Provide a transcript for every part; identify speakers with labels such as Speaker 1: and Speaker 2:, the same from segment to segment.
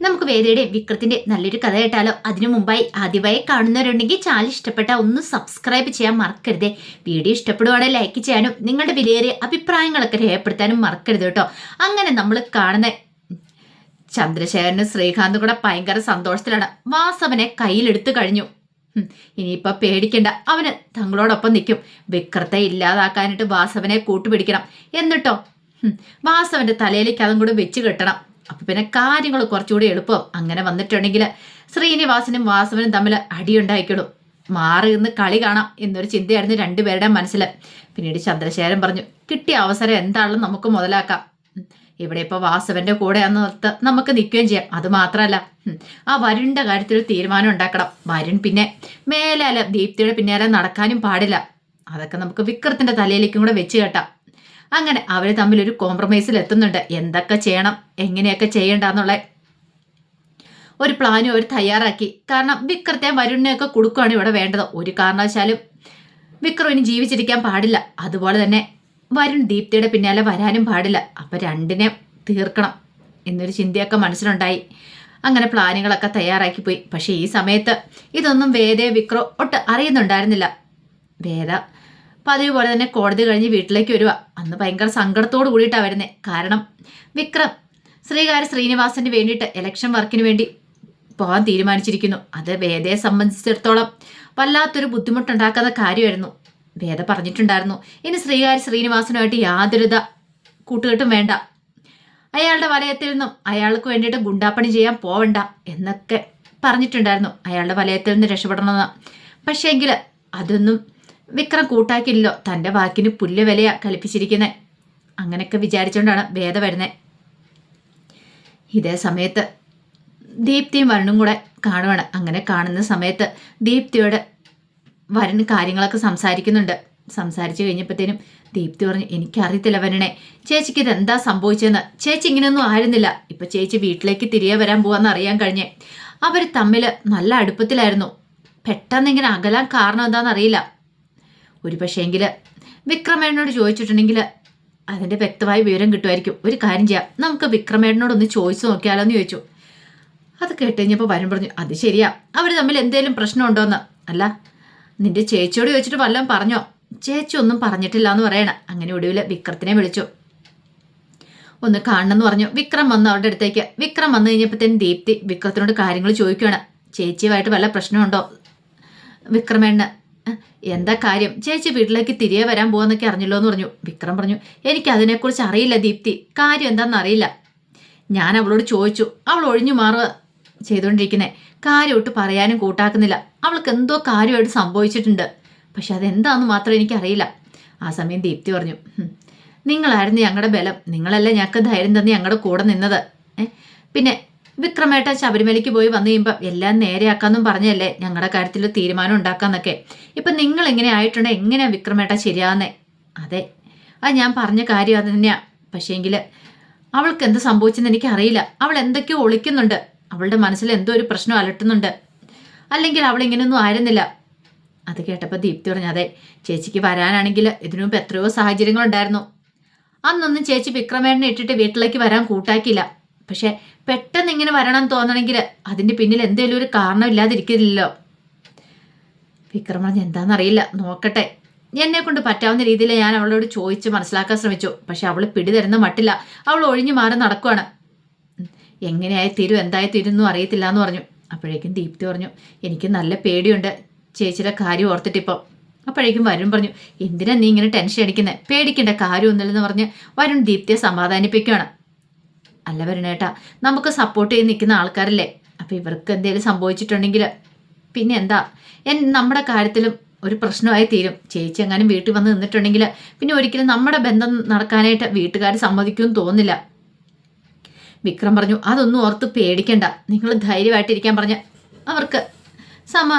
Speaker 1: നമുക്ക് വേദയുടെയും വിക്രത്തിന്റെ നല്ലൊരു കഥ കേട്ടാലോ? അതിനു മുമ്പായി ആദ്യമായി കാണുന്നവരുണ്ടെങ്കിൽ ചാനൽ ഇഷ്ടപ്പെട്ട ഒന്ന് സബ്സ്ക്രൈബ് ചെയ്യാൻ മറക്കരുതേ. വീഡിയോ ഇഷ്ടപ്പെടുവാണെങ്കിൽ ലൈക്ക് ചെയ്യാനും നിങ്ങളുടെ വിലയേറിയ അഭിപ്രായങ്ങളൊക്കെ രേഖപ്പെടുത്താനും മറക്കരുത് കേട്ടോ. അങ്ങനെ നമ്മൾ കാണുന്ന ചന്ദ്രശേഖരനും ശ്രീകാന്തും കൂടെ ഭയങ്കര സന്തോഷത്തിലാണ്. വാസവനെ കയ്യിലെടുത്തു കഴിഞ്ഞു. ഇനിയിപ്പൊ പേടിക്കണ്ട, അവന് തങ്ങളോടൊപ്പം നിൽക്കും. വിക്രത്തെ ഇല്ലാതാക്കാനായിട്ട് വാസവനെ കൂട്ടുപിടിക്കണം. എന്നിട്ടോ വാസവന്റെ തലയിലേക്ക് അതും കൂടെ വെച്ച് കെട്ടണം. അപ്പൊ പിന്നെ കാര്യങ്ങൾ കുറച്ചുകൂടി എളുപ്പം. അങ്ങനെ വന്നിട്ടുണ്ടെങ്കിൽ ശ്രീനിവാസനും വാസവനും തമ്മിൽ അടിയുണ്ടായിക്കിടും. മാറി നിന്ന് കളി കാണാം എന്നൊരു ചിന്തയായിരുന്നു രണ്ടുപേരുടെ മനസ്സിൽ. പിന്നീട് ചന്ദ്രശേഖരൻ പറഞ്ഞു, കിട്ടിയ അവസരം എന്താണെന്ന് നമുക്ക് മുതലാക്കാം. ഇവിടെ ഇപ്പൊ വാസവന്റെ കൂടെ അന്നോർത്ത് നമുക്ക് നിൽക്കുകയും ചെയ്യാം. അത് മാത്രമല്ല, ആ വരുണിന്റെ കാര്യത്തിൽ ഒരു തീരുമാനം ഉണ്ടാക്കണം. വരുൺ പിന്നെ മേലാല ദീപ്തിയുടെ പിന്നാലെ നടക്കാനും പാടില്ല. അതൊക്കെ നമുക്ക് വിക്രത്തിന്റെ തലയിലേക്കും കൂടെ വെച്ച് കേട്ടാം. അങ്ങനെ അവർ തമ്മിൽ ഒരു കോംപ്രമൈസിൽ എത്തുന്നുണ്ട്. എന്തൊക്കെ ചെയ്യണം, എങ്ങനെയൊക്കെ ചെയ്യണ്ടെന്നുള്ള ഒരു പ്ലാനും അവർ തയ്യാറാക്കി. കാരണം വിക്രത്തെ വരുണിനെയൊക്കെ കൊടുക്കുകയാണ് ഇവിടെ വേണ്ടത്. ഒരു കാരണവശാലും വിക്രം ഇനി ജീവിച്ചിരിക്കാൻ പാടില്ല. അതുപോലെ തന്നെ വരുൺ ദീപ്തിയുടെ പിന്നാലെ വരാനും പാടില്ല. അപ്പൊ രണ്ടിനെ തീർക്കണം എന്നൊരു ചിന്തയൊക്കെ മനസ്സിലുണ്ടായി. അങ്ങനെ പ്ലാനുകളൊക്കെ തയ്യാറാക്കി പോയി. പക്ഷെ ഈ സമയത്ത് ഇതൊന്നും വേദയെ വിക്രം ഒട്ട് അറിയുന്നുണ്ടായിരുന്നില്ല. വേദ പതിവ് പോലെ തന്നെ കോടതി കഴിഞ്ഞ് വീട്ടിലേക്ക് വരിക. അന്ന് ഭയങ്കര സങ്കടത്തോട് കൂടിയിട്ടാണ് വരുന്നത്. കാരണം വിക്രം ശ്രീനിവാസന് വേണ്ടിയിട്ട് ഇലക്ഷൻ വർക്കിന് വേണ്ടി പോകാൻ തീരുമാനിച്ചിരിക്കുന്നു. അത് വേദയെ സംബന്ധിച്ചിടത്തോളം വല്ലാത്തൊരു ബുദ്ധിമുട്ടുണ്ടാക്കുന്ന കാര്യമായിരുന്നു. വേദ പറഞ്ഞിട്ടുണ്ടായിരുന്നു, ഇനി ശ്രീനിവാസനുമായിട്ട് യാതൊരുത കൂട്ടുകെട്ടും വേണ്ട, അയാളുടെ വലയത്തിൽ നിന്നും അയാൾക്ക് വേണ്ടിയിട്ട് ഗുണ്ടാപ്പണി ചെയ്യാൻ പോവണ്ട എന്നൊക്കെ പറഞ്ഞിട്ടുണ്ടായിരുന്നു. അയാളുടെ വലയത്തിൽ നിന്ന് രക്ഷപ്പെടണമെന്ന്. പക്ഷേ എങ്കിൽ അതൊന്നും വിക്രം കൂട്ടാക്കില്ലല്ലോ. തൻ്റെ വാക്കിന് പുല്ല് വിലയാ കൽപ്പിച്ചിരിക്കുന്നത്. അങ്ങനെയൊക്കെ വിചാരിച്ചുകൊണ്ടാണ് വേദ വരുന്നത്. ഇതേ സമയത്ത് ദീപ്തിയും വരുണും കൂടെ കാണുവാണ്. അങ്ങനെ കാണുന്ന സമയത്ത് ദീപ്തിയോട് വരുൺ കാര്യങ്ങളൊക്കെ സംസാരിക്കുന്നുണ്ട്. സംസാരിച്ചു കഴിഞ്ഞപ്പോഴത്തേനും ദീപ്തി പറഞ്ഞു, എനിക്കറിയത്തില്ല വരുണെ, ചേച്ചിക്ക് ഇതെന്താ സംഭവിച്ചതെന്ന്. ചേച്ചി ഇങ്ങനെയൊന്നും ആയിരുന്നില്ല. ഇപ്പൊ ചേച്ചി വീട്ടിലേക്ക് തിരികെ വരാൻ പോവാന്ന് അറിയാൻ കഴിഞ്ഞേ. അവർ തമ്മിൽ നല്ല അടുപ്പത്തിലായിരുന്നു. പെട്ടെന്ന് ഇങ്ങനെ അകലാൻ കാരണം എന്താണെന്നറിയില്ല. ഒരു പക്ഷേങ്കിൽ വിക്രമേട്ടനോട് ചോദിച്ചിട്ടുണ്ടെങ്കിൽ അതിൻ്റെ വ്യക്തമായ വിവരം കിട്ടുമായിരിക്കും. ഒരു കാര്യം ചെയ്യാം, നമുക്ക് വിക്രമേട്ടനോടൊന്ന് ചോദിച്ചു നോക്കിയാലോ എന്ന് ചോദിച്ചു. അത് കേട്ട് കഴിഞ്ഞപ്പോൾ വരുൺ പറഞ്ഞു, അത് ശരിയാ, അവർ തമ്മിൽ എന്തെങ്കിലും പ്രശ്നമുണ്ടോയെന്ന്. അല്ല, നിന്റെ ചേച്ചിയോട് ചോദിച്ചിട്ട് വല്ലതും പറഞ്ഞോ? ചേച്ചി ഒന്നും പറഞ്ഞിട്ടില്ല എന്ന് പറയണം. അങ്ങനെ ഒടുവിൽ വിക്രത്തിനെ വിളിച്ചു. ഒന്ന് കാണണമെന്ന് പറഞ്ഞു. വിക്രം വന്നു അവരുടെ അടുത്തേക്ക്. വിക്രം വന്നു കഴിഞ്ഞപ്പോഴത്തേനും ദീപ്തി വിക്രത്തിനോട് കാര്യങ്ങൾ ചോദിക്കുകയാണ്. ചേച്ചിയുമായിട്ട് വല്ല പ്രശ്നമുണ്ടോ വിക്രമേണ്ണ? എന്താ കാര്യം? ചേച്ചി വീട്ടിലേക്ക് തിരികെ വരാൻ പോവാന്നൊക്കെ അറിഞ്ഞല്ലോ എന്ന് പറഞ്ഞു. വിക്രം പറഞ്ഞു, എനിക്ക് അതിനെക്കുറിച്ച് അറിയില്ല ദീപ്തി, കാര്യം എന്താണെന്ന് അറിയില്ല. ഞാൻ അവളോട് ചോദിച്ചു, അവൾ ഒഴിഞ്ഞു മാറുക ചെയ്തുകൊണ്ടിരിക്കുന്നത്. കാര്യമായിട്ട് പറയാനും കൂട്ടാക്കുന്നില്ല. അവൾക്ക് എന്തോ കാര്യമായിട്ട് സംഭവിച്ചിട്ടുണ്ട്. പക്ഷെ അതെന്താണെന്ന് മാത്രം എനിക്കറിയില്ല. ആ സമയം ദീപ്തി പറഞ്ഞു, നിങ്ങളായിരുന്നു ഞങ്ങളുടെ ബലം, നിങ്ങളല്ല ഞങ്ങൾക്ക് ധൈര്യം തന്നെ ഞങ്ങളുടെ കൂടെ നിന്നത്. പിന്നെ വിക്രമേട്ട ശബരിമലയ്ക്ക് പോയി വന്നു കഴിയുമ്പോൾ എല്ലാം നേരെയാക്കാന്നും പറഞ്ഞല്ലേ ഞങ്ങളുടെ കാര്യത്തിൽ തീരുമാനം ഉണ്ടാക്കാന്നൊക്കെ. ഇപ്പം നിങ്ങൾ എങ്ങനെ ആയിട്ടുണ്ട്, എങ്ങനെയാ വിക്രമേട്ട ശരിയാന്നേ? അതെ, അത് ഞാൻ പറഞ്ഞ കാര്യം അത് തന്നെയാ. പക്ഷേങ്കിൽ അവൾക്ക് എന്ത് സംഭവിച്ചെന്ന് എനിക്കറിയില്ല. അവൾ എന്തൊക്കെയോ ഒളിക്കുന്നുണ്ട്. അവളുടെ മനസ്സിൽ എന്തോ ഒരു പ്രശ്നം അലട്ടുന്നുണ്ട്. അല്ലെങ്കിൽ അവൾ ഇങ്ങനെയൊന്നും ആയിരുന്നില്ല. അത് കേട്ടപ്പോൾ ദീപ്തി പറഞ്ഞു, അതെ, ചേച്ചിക്ക് വരാനാണെങ്കിൽ ഇതിനു മുമ്പ് എത്രയോ സാഹചര്യങ്ങളുണ്ടായിരുന്നു. അന്നൊന്നും ചേച്ചി വിക്രമേട്ടനെ ഇട്ടിട്ട് വീട്ടിലേക്ക് വരാൻ കൂട്ടാക്കിയില്ല. പക്ഷെ പെട്ടെന്ന് ഇങ്ങനെ വരണം തോന്നണമെങ്കിൽ അതിൻ്റെ പിന്നിൽ എന്തെങ്കിലും ഒരു കാരണം ഇല്ലാതിരിക്കില്ലല്ലോ. വിക്രം പറഞ്ഞു, എന്താണെന്നറിയില്ല, നോക്കട്ടെ. എന്നെ കൊണ്ട് പറ്റാവുന്ന രീതിയിൽ ഞാൻ അവളോട് ചോദിച്ച് മനസ്സിലാക്കാൻ ശ്രമിച്ചു. പക്ഷെ അവൾ പിടിതരുന്ന മട്ടില്ല. അവൾ ഒഴിഞ്ഞു മാറി നടക്കുവാണ്. എങ്ങനെയായി തീരും, എന്തായി തീരുന്നു അറിയത്തില്ല എന്ന് പറഞ്ഞു. അപ്പോഴേക്കും ദീപ്തി പറഞ്ഞു, എനിക്ക് നല്ല പേടിയുണ്ട് ചേച്ചിയുടെ കാര്യം ഓർത്തിട്ടിപ്പം. അപ്പോഴേക്കും വരുൺ പറഞ്ഞു, എന്തിനാ നീ ഇങ്ങനെ ടെൻഷൻ അടിക്കുന്നത്? പേടിക്കേണ്ട കാര്യമൊന്നുമില്ലെന്ന് പറഞ്ഞ് വരുൺ ദീപ്തിയെ സമാധാനിപ്പിക്കുകയാണ്. അല്ല വരുണേട്ടാ, നമുക്ക് സപ്പോർട്ട് ചെയ്ത് നിൽക്കുന്ന ആൾക്കാരല്ലേ. അപ്പം ഇവർക്ക് എന്തെങ്കിലും സംഭവിച്ചിട്ടുണ്ടെങ്കിൽ പിന്നെ എന്താ, നമ്മുടെ കാര്യത്തിലും ഒരു പ്രശ്നമായി തീരും. ചേച്ചി എങ്ങാനും വീട്ടിൽ വന്ന് നിന്നിട്ടുണ്ടെങ്കിൽ പിന്നെ ഒരിക്കലും നമ്മുടെ ബന്ധം നടക്കാനായിട്ട് വീട്ടുകാർ സമ്മതിക്കുമെന്ന് തോന്നുന്നില്ല. വിക്രം പറഞ്ഞു, അതൊന്നും ഓർത്ത് പേടിക്കണ്ട, നിങ്ങൾ ധൈര്യമായിട്ടിരിക്കാൻ പറഞ്ഞ്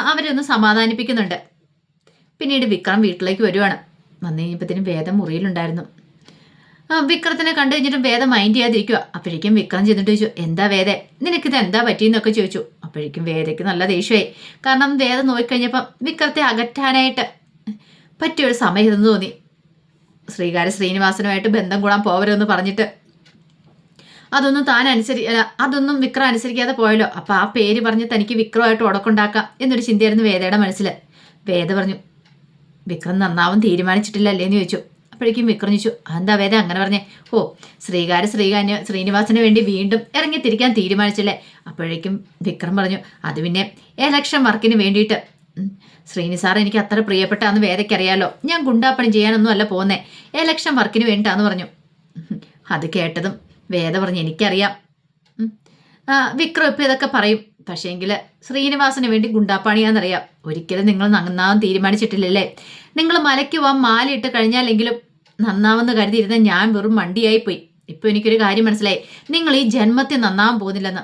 Speaker 1: അവരെ ഒന്ന് സമാധാനിപ്പിക്കുന്നുണ്ട്. പിന്നീട് വിക്രം വീട്ടിലേക്ക് വരുവാണ്. വന്നു കഴിഞ്ഞപ്പോഴത്തേനും വേദം മുറിയിലുണ്ടായിരുന്നു. വിക്രത്തിനെ കണ്ടു കഴിഞ്ഞിട്ടും വേദം മൈൻഡ് ചെയ്യാതിരിക്കുക. അപ്പോഴേക്കും വിക്രം ചെന്നിട്ട് ചോദിച്ചു, എന്താ വേദ, നിനക്കിത് എന്താ പറ്റിയെന്നൊക്കെ ചോദിച്ചു. അപ്പോഴേക്കും വേദയ്ക്ക് നല്ല ദേഷ്യമായി. കാരണം വേദ നോക്കിക്കഴിഞ്ഞപ്പം വിക്രത്തെ അകറ്റാനായിട്ട് പറ്റിയൊരു സമയം ഇതെന്ന് തോന്നി. ശ്രീനിവാസനുമായിട്ട് ബന്ധം കൂടാൻ പോവരുമെന്ന് പറഞ്ഞിട്ട് അതൊന്നും അതൊന്നും വിക്രം അനുസരിക്കാതെ പോയല്ലോ. അപ്പൊ ആ പേര് പറഞ്ഞ് തനിക്ക് വിക്രമായിട്ട് ഉടക്കുണ്ടാക്കാം എന്നൊരു ചിന്തയായിരുന്നു വേദയുടെ മനസ്സിൽ. വേദ പറഞ്ഞു, വിക്രം നന്നാവും തീരുമാനിച്ചിട്ടില്ലല്ലേ എന്ന് ചോദിച്ചു. അപ്പോഴേക്കും വിക്രം ചോദിച്ചു, അതെന്താ വേദ അങ്ങനെ പറഞ്ഞേ? ഓ, ശ്രീനിവാസന് വേണ്ടി വീണ്ടും ഇറങ്ങിത്തിരിക്കാൻ തീരുമാനിച്ചില്ലേ? അപ്പോഴേക്കും വിക്രം പറഞ്ഞു, അത് പിന്നെ എലക്ഷൻ വർക്കിന് വേണ്ടിയിട്ട്. ശ്രീനി സാർ എനിക്ക് അത്ര പ്രിയപ്പെട്ടാന്ന് വേദയ്ക്കറിയാലോ. ഞാൻ ഗുണ്ടാപ്പണി ചെയ്യാനൊന്നും അല്ല പോകുന്നേ, എലക്ഷൻ വർക്കിന് വേണ്ടിയിട്ടാന്ന് പറഞ്ഞു. അത് കേട്ടതും വേദ പറഞ്ഞു, എനിക്കറിയാം വിക്രം ഇപ്പം ഇതൊക്കെ പറയും, പക്ഷേങ്കിൽ ശ്രീനിവാസന് വേണ്ടി ഗുണ്ടാപ്പണിയാന്നറിയാം. ഒരിക്കലും നിങ്ങൾ നന്നാവാൻ തീരുമാനിച്ചിട്ടില്ലല്ലേ? നിങ്ങൾ മലയ്ക്ക് പോകാൻ മാലയിട്ട് കഴിഞ്ഞാലെങ്കിലും നന്നാവെന്ന് കരുതിയിരുന്ന ഞാൻ വെറും മണ്ടിയായിപ്പോയി. ഇപ്പം എനിക്കൊരു കാര്യം മനസ്സിലായി, നിങ്ങൾ ഈ ജന്മത്തിൽ നന്നാവാൻ പോകുന്നില്ലെന്ന്.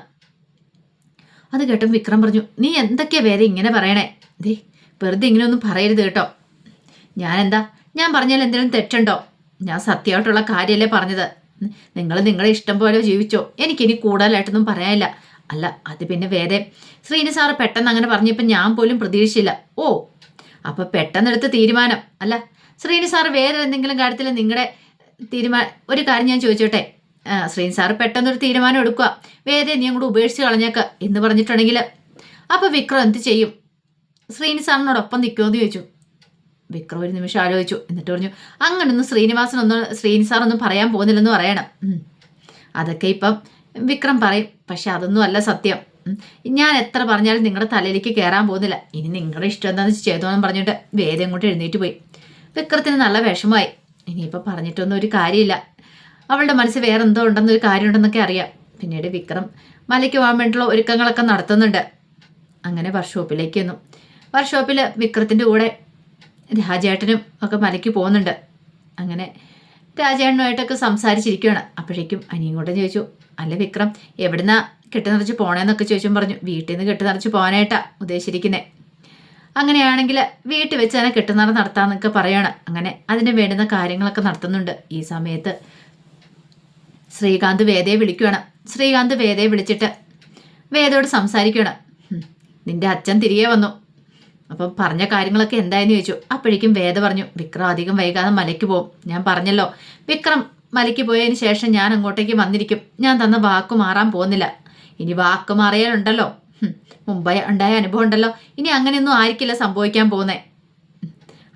Speaker 1: അത് കേട്ടും വിക്രം പറഞ്ഞു, നീ എന്തൊക്കെയാ വേദ ഇങ്ങനെ പറയണേ? ദേ, വെറുതെ ഇങ്ങനെയൊന്നും പറയരുത് കേട്ടോ. ഞാൻ പറഞ്ഞാൽ എന്തെങ്കിലും തെറ്റുണ്ടോ? ഞാൻ സത്യമായിട്ടുള്ള കാര്യമല്ലേ പറഞ്ഞത്. നിങ്ങൾ നിങ്ങളെ ഇഷ്ടം പോലെ ജീവിച്ചോ, എനിക്കിനി കൂടുതലായിട്ടൊന്നും പറയാനില്ല. അല്ല, അത് പിന്നെ വേദ ശ്രീനി സാറ് പെട്ടെന്ന് അങ്ങനെ പറഞ്ഞപ്പോൾ ഞാൻ പോലും പ്രതീക്ഷിച്ചില്ല. ഓ, അപ്പൊ പെട്ടെന്നെടുത്ത തീരുമാനം അല്ല. ശ്രീനി സാറ് വേറെ എന്തെങ്കിലും കാര്യത്തിൽ നിങ്ങളുടെ ഒരു കാര്യം ഞാൻ ചോദിച്ചോട്ടെ, ശ്രീനി സാറ് പെട്ടെന്നൊരു തീരുമാനം എടുക്കുക, വേദയെ നീ അങ്ങോട്ട് ഉപേക്ഷിച്ച് കളഞ്ഞേക്ക എന്ന് പറഞ്ഞിട്ടുണ്ടെങ്കിൽ അപ്പൊ വിക്രം എന്ത് ചെയ്യും? ശ്രീനി സാറിനോടൊപ്പം നിൽക്കുമെന്ന് ചോദിച്ചു. വിക്രം ഒരു നിമിഷം ആലോചിച്ചു, എന്നിട്ട് പറഞ്ഞു, അങ്ങനൊന്നും ശ്രീനി സാറൊന്നും പറയാൻ പോകുന്നില്ലെന്ന് പറയണം. അതൊക്കെ ഇപ്പം വിക്രം പറയും, പക്ഷെ അതൊന്നും അല്ല സത്യം. ഞാൻ എത്ര പറഞ്ഞാലും നിങ്ങളുടെ തലയിലേക്ക് കയറാൻ പോകുന്നില്ല. ഇനി നിങ്ങളുടെ ഇഷ്ടം എന്താണെന്ന് ചെയ്തോന്നും പറഞ്ഞിട്ട് വേദ അങ്ങോട്ട് എഴുന്നേറ്റ് പോയി. വിക്രത്തിന് നല്ല വിഷമമായി. ഇനിയിപ്പോൾ പറഞ്ഞിട്ടൊന്നും ഒരു കാര്യമില്ല, അവളുടെ മനസ്സിൽ വേറെ എന്തോ ഉണ്ടെന്നൊരു കാര്യമുണ്ടെന്നൊക്കെ അറിയാം. പിന്നീട് വിക്രം മലയ്ക്ക് പോകാൻ വേണ്ടിയുള്ള ഒരുക്കങ്ങളൊക്കെ നടത്തുന്നുണ്ട്. അങ്ങനെ വർക്ക്ഷോപ്പിലേക്ക് വന്നു. വർക്ക്ഷോപ്പിൽ വിക്രത്തിൻ്റെ കൂടെ രാജേട്ടനും ഒക്കെ മലയ്ക്ക് പോകുന്നുണ്ട്. അങ്ങനെ രാജേട്ടനുമായിട്ടൊക്കെ സംസാരിച്ചിരിക്കുകയാണ്. അപ്പോഴേക്കും അനിയങ്ങോട്ടും ചോദിച്ചു, അല്ല വിക്രം, എവിടുന്നാ കെട്ടി നിറച്ച് പോണേന്നൊക്കെ ചോദിച്ചും പറഞ്ഞു. വീട്ടിൽ നിന്ന് കെട്ടി നിറച്ച് പോകാനായിട്ടാ ഉദ്ദേശിച്ചിരിക്കുന്നത്. അങ്ങനെയാണെങ്കിൽ വീട്ടിൽ വെച്ച് തന്നെ കെട്ടുനിറ നടത്താമെന്നൊക്കെ പറയാണ്. അങ്ങനെ അതിന് വേണ്ടുന്ന കാര്യങ്ങളൊക്കെ നടത്തുന്നുണ്ട്. ഈ സമയത്ത് ശ്രീകാന്ത് വേദയെ വിളിക്കുകയാണ്. ശ്രീകാന്ത് വേദയെ വിളിച്ചിട്ട് വേദയോട് സംസാരിക്കുകയാണ്. നിന്റെ അച്ഛൻ തിരികെ വന്നു, അപ്പം പറഞ്ഞ കാര്യങ്ങളൊക്കെ എന്തായെന്ന് ചോദിച്ചു. അപ്പോഴേക്കും വേദ പറഞ്ഞു, വിക്രം അധികം വൈകാതെ മലയ്ക്ക് പോകും. ഞാൻ പറഞ്ഞല്ലോ, വിക്രം മലയ്ക്ക് പോയതിന് ശേഷം ഞാൻ അങ്ങോട്ടേക്ക് വന്നിരിക്കും. ഞാൻ തന്ന വാക്ക് മാറാൻ പോകുന്നില്ല. ഇനി വാക്ക് മാറിയാലുണ്ടല്ലോ, മുമ്പേ ഉണ്ടായ അനുഭവം ഉണ്ടല്ലോ, ഇനി അങ്ങനെയൊന്നും ആയിരിക്കില്ല സംഭവിക്കാൻ പോകുന്നേ.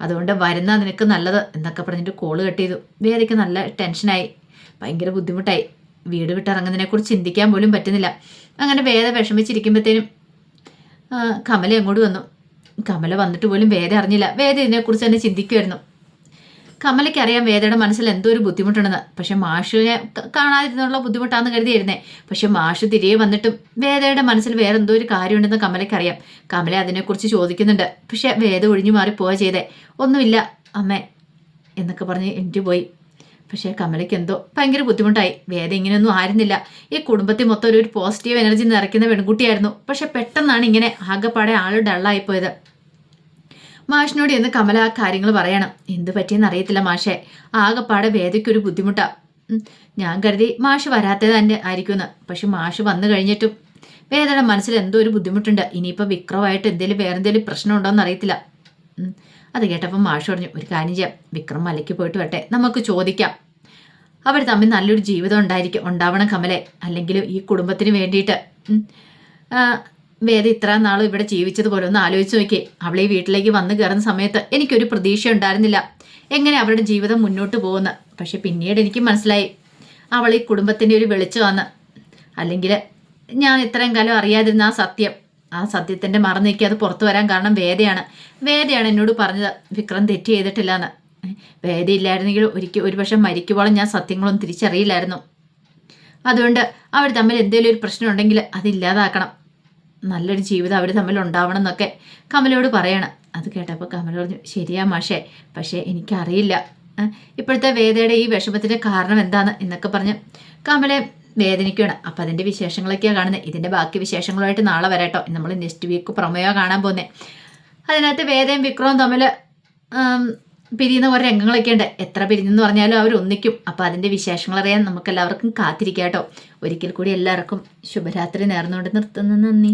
Speaker 1: അതുകൊണ്ട് വരുന്ന നിനക്ക് നല്ലത് എന്നൊക്കെ പറഞ്ഞിട്ട് കോള് കട്ട് ചെയ്തു. വേദയ്ക്ക് നല്ല ടെൻഷനായി, ഭയങ്കര ബുദ്ധിമുട്ടായി. വീട് വിട്ടിറങ്ങുന്നതിനെക്കുറിച്ച് ചിന്തിക്കാൻ പോലും പറ്റുന്നില്ല. അങ്ങനെ വേദ വിഷമിച്ചിരിക്കുമ്പോഴത്തേനും കമല അങ്ങോട്ട് വന്നു. കമല വന്നിട്ട് പോലും വേദ അറിഞ്ഞില്ല. വേദ ഇതിനെക്കുറിച്ച് തന്നെ ചിന്തിക്കുമായിരുന്നു. കമലയ്ക്ക് അറിയാം വേദയുടെ മനസ്സിൽ എന്തോ ഒരു ബുദ്ധിമുട്ടുണ്ടെന്ന്. പക്ഷെ മാഷിനെ കാണാതിരുന്നുള്ള ബുദ്ധിമുട്ടാണെന്ന് കരുതിയിരുന്നേ. പക്ഷെ മാഷ് തിരികെ വന്നിട്ടും വേദയുടെ മനസ്സിൽ വേറെ എന്തോ ഒരു കാര്യമുണ്ടെന്ന് കമലയ്ക്ക് അറിയാം. കമല അതിനെക്കുറിച്ച് ചോദിക്കുന്നുണ്ട്. പക്ഷെ വേദ ഒഴിഞ്ഞു മാറി പോവുക ചെയ്തേ. ഒന്നുമില്ല അമ്മേ എന്നൊക്കെ പറഞ്ഞ് എനിക്ക് പോയി. പക്ഷേ കമലയ്ക്ക് എന്തോ ഭയങ്കര ബുദ്ധിമുട്ടായി. വേദ ഇങ്ങനെയൊന്നും ആയിരുന്നില്ല. ഈ കുടുംബത്തിൽ മൊത്തം ഒരു പോസിറ്റീവ് എനർജി നിറയ്ക്കുന്ന പെൺകുട്ടിയായിരുന്നു. പക്ഷെ പെട്ടെന്നാണ് ഇങ്ങനെ ആകെപ്പാടെ ആള് ഡള്ളായിപ്പോയത്. മാഷിനോട് എന്ന് കമല ആ കാര്യങ്ങൾ പറയണം. എന്ത് പറ്റിയെന്ന് അറിയത്തില്ല മാഷെ, ആകെപ്പാടെ വേദയ്ക്കൊരു ബുദ്ധിമുട്ടാ. ഞാൻ കരുതി മാഷ് വരാത്തത് തന്നെ ആയിരിക്കുമെന്ന്. പക്ഷെ മാഷ് വന്നു കഴിഞ്ഞിട്ടും വേദയുടെ മനസ്സിൽ എന്തോ ഒരു ബുദ്ധിമുട്ടുണ്ട്. ഇനിയിപ്പോൾ വിക്രമായിട്ട് വേറെന്തെങ്കിലും പ്രശ്നം ഉണ്ടോയെന്ന് അറിയത്തില്ല. അത് കേട്ടപ്പോൾ മാഷ് പറഞ്ഞു, ഒരു കാര്യം ചെയ്യാം, വിക്രം മലയ്ക്ക് പോയിട്ട് വരട്ടെ, നമുക്ക് ചോദിക്കാം. അവർ തമ്മിൽ നല്ലൊരു ജീവിതം ഉണ്ടാവണം കമലെ. അല്ലെങ്കിൽ ഈ കുടുംബത്തിന് വേണ്ടിയിട്ട് വേദ ഇത്ര നാളും ഇവിടെ ജീവിച്ചതുപോലെ ഒന്ന് ആലോചിച്ച് നോക്കിയേ. അവളെ ഈ വീട്ടിലേക്ക് വന്നു കയറുന്ന സമയത്ത് എനിക്കൊരു പ്രതീക്ഷ ഉണ്ടായിരുന്നില്ല എങ്ങനെ അവരുടെ ജീവിതം മുന്നോട്ട് പോകുന്നു. പക്ഷെ പിന്നീട് എനിക്ക് മനസ്സിലായി അവൾ ഈ കുടുംബത്തിൻ്റെ ഒരു വെളിച്ചമാണ്. അല്ലെങ്കിൽ ഞാൻ ഇത്രയും കാലം അറിയാതിരുന്ന ആ സത്യത്തിൻ്റെ മറന്നു നീക്കി അത് പുറത്തു വരാൻ കാരണം വേദയാണ് എന്നോട് പറഞ്ഞത് വിക്രം തെറ്റ് ചെയ്തിട്ടില്ല എന്ന്. വേദ ഇല്ലായിരുന്നെങ്കിൽ ഒരുപക്ഷെ മരിക്കുമ്പോഴും ഞാൻ സത്യങ്ങളൊന്നും തിരിച്ചറിയില്ലായിരുന്നു. അതുകൊണ്ട് അവർ തമ്മിൽ എന്തെങ്കിലും ഒരു പ്രശ്നം ഉണ്ടെങ്കിൽ അതില്ലാതാക്കണം, നല്ലൊരു ജീവിതം അവർ തമ്മിൽ ഉണ്ടാവണം എന്നൊക്കെ കമലയോട് പറയണം. അത് കേട്ടപ്പോൾ കമല പറഞ്ഞു, ശരിയാ മാഷേ, പക്ഷേ എനിക്കറിയില്ല ഇപ്പോഴത്തെ വേദയുടെ ഈ വിഷമത്തിൻ്റെ കാരണം എന്താണ് എന്നൊക്കെ പറഞ്ഞ് കമലെ വേദനിക്കുകയാണ്. അപ്പം അതിൻ്റെ വിശേഷങ്ങളൊക്കെയാണ് കാണുന്നത്. ഇതിൻ്റെ ബാക്കി വിശേഷങ്ങളുമായിട്ട് നാളെ വരാട്ടോ. നമ്മൾ നെക്സ്റ്റ് വീക്ക് പ്രൊമോയോ കാണാൻ പോകുന്നത്. അതിനകത്ത് വേദയും വിക്രവും തമ്മിൽ പിരിയുന്ന കുറേ രംഗങ്ങളൊക്കെ ഉണ്ട്. എത്ര പിരിഞ്ഞെന്ന് പറഞ്ഞാലും അവർ ഒന്നിക്കും. അപ്പോൾ അതിൻ്റെ വിശേഷങ്ങൾ അറിയാൻ നമുക്ക് എല്ലാവർക്കും കാത്തിരിക്കാം കേട്ടോ. ഒരിക്കൽ കൂടി എല്ലാവർക്കും ശുഭരാത്രി നേർന്നുകൊണ്ട് നിർത്തുന്നു. നന്ദി.